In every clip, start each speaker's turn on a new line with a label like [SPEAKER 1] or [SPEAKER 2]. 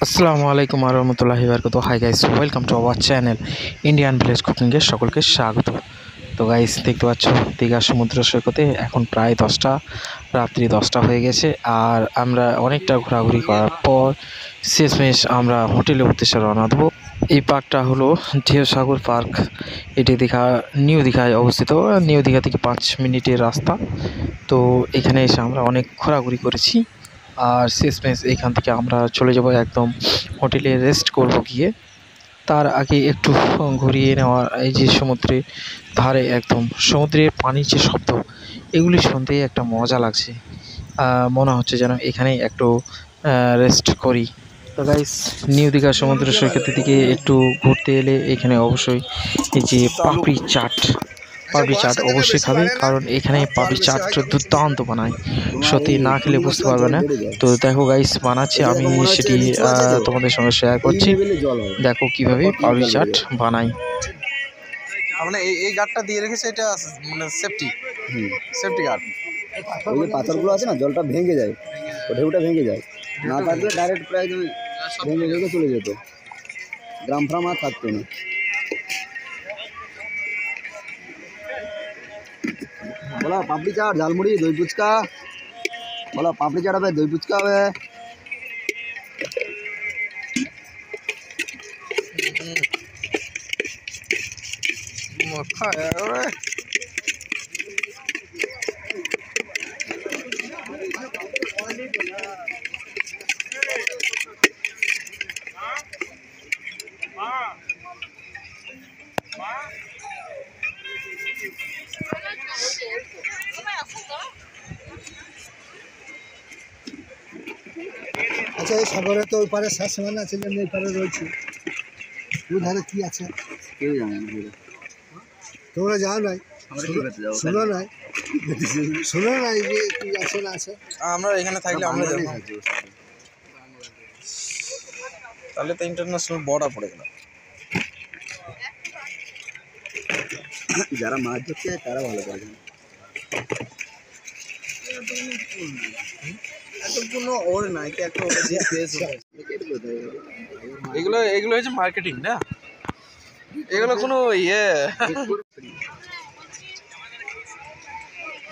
[SPEAKER 1] আসসালামু আলাইকুম রহমতুল্লাহি বারকাতুহু। Hi guys, welcome to our channel Indian village কুকিংয়ে সকলকে স্বাগত। তো গাইস, দেখতে পাচ্ছ দীঘা সমুদ্র সৈকতে এখন প্রায় রাত্রি 10টা হয়ে গেছে। আর আমরা অনেকটা ঘোরাঘুরি করার পর শেষমেশ আমরা হোটেলের উদ্দেশ্যে রওনা দেবো। এই পার্কটা হলো ঢেউ সাগর পার্ক। এটি নিউ দীঘায় অবস্থিত। নিউ দীঘা থেকে 5 মিনিটের রাস্তা। তো এখানে এসে আমরা অনেক ঘোরাঘুরি করেছি। আর শেষমেশ এখান থেকে আমরা চলে যাব একদম হোটেলে রেস্ট করব গিয়ে। তার আগে একটু ঘুরিয়ে নেওয়ার এই যে সমুদ্রের ধারে একদম সমুদ্রের পানির যে শব্দ, এগুলি শুনতেই একটা মজা লাগছে। মনে হচ্ছে যেন এখানেই একটু রেস্ট করি। তো গাইস, নিউ দীঘা সমুদ্র সৈকতের দিকে একটু ঘুরতে এলে এখানে অবশ্যই এই যে পাপড়ি চাট অবশ্যই খাবে, কারণ এখানে পাপড়ি চাট দুর্দান্ত বানায়। সত্যি না খেলে বুঝতে পারবে না। তো দেখো গাইস, বানাচ্ছে, আমি সেটি তোমাদের সঙ্গে শেয়ার করছি। দেখো কিভাবে পাপড়ি চাট বানাই।
[SPEAKER 2] মানে এই গার্ডটা দিয়ে রেখেছে, এটা মানে সেফটি গার্ড।
[SPEAKER 3] ওই যে পাথরগুলো আছে না, জলটা ভেঙে যায়, ঢেউটা ভেঙে যায়। না থাকলে ডাইরেক্ট প্রায় ভেঙে ভেঙে চলে যেত, গ্রাম ফ্রাম আর থাকতো না। বলা পাপড়ি চাট, ঝালমুড়ি, দই ফুচকা। বলা পাপড়ি চাট হবে, দই ফুচকা হবে। আচ্ছা, এই সাগরে তো ওই পারে শেষ সীমানা আছে, এই পারে রয়েছে। ওই ধারে কি আছে কেউ জানে না। তোমরা যাও নাই, শোনো নাই যে কি আছে না আছে।
[SPEAKER 2] আমরা এখানে থাকলে আমরা যাবো, তাহলে তো ইন্টারন্যাশনাল বর্ডার পড়ে গেল।
[SPEAKER 3] যারা মাছ ধরতে যায় তারা ভালো করে জানে।
[SPEAKER 2] এগুলো হচ্ছে মার্কেটিং না, এগুলো কোনো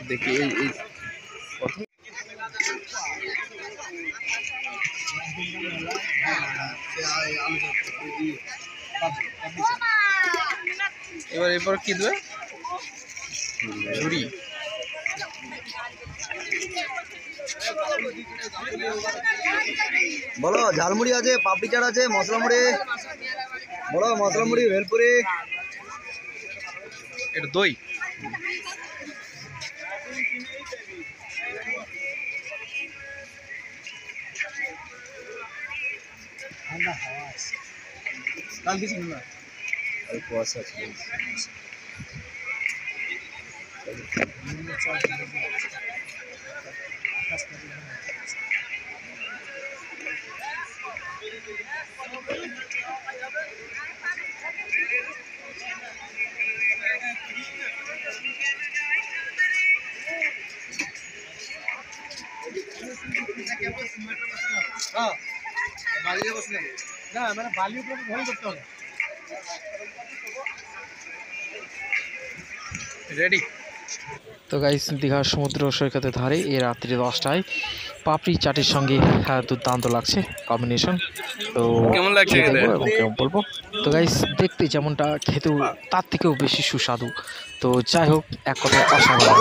[SPEAKER 2] দেখি এই এরপর কি দেবে, ঝুড়ি।
[SPEAKER 3] বলো ঝালমুড়ি আছে, পাপড়ি চাট আছে, মশলা মুড়ি। বলো মশলা মুড়ি, ভেলপুরি।
[SPEAKER 2] এটা দই। কাল কিছু না,
[SPEAKER 3] কুয়াশা আছে।
[SPEAKER 2] না মানে বালি উপরে ধরে করতে হবে। রেডি।
[SPEAKER 1] তো গাইস, দীঘার সমুদ্র সৈকতের ধারে এই রাত্রি 10টায় পাপড়ি চাটের সঙ্গে দুর্দান্ত লাগছে কম্বিনেশন। তো
[SPEAKER 2] কেমন লাগছে
[SPEAKER 1] এবং কেমন বলবো। তো গাইস, দেখতে যেমনটা খেতেও তার থেকেও বেশি সুস্বাদু। তো যাই হোক, এক কথায় অসাধারণ।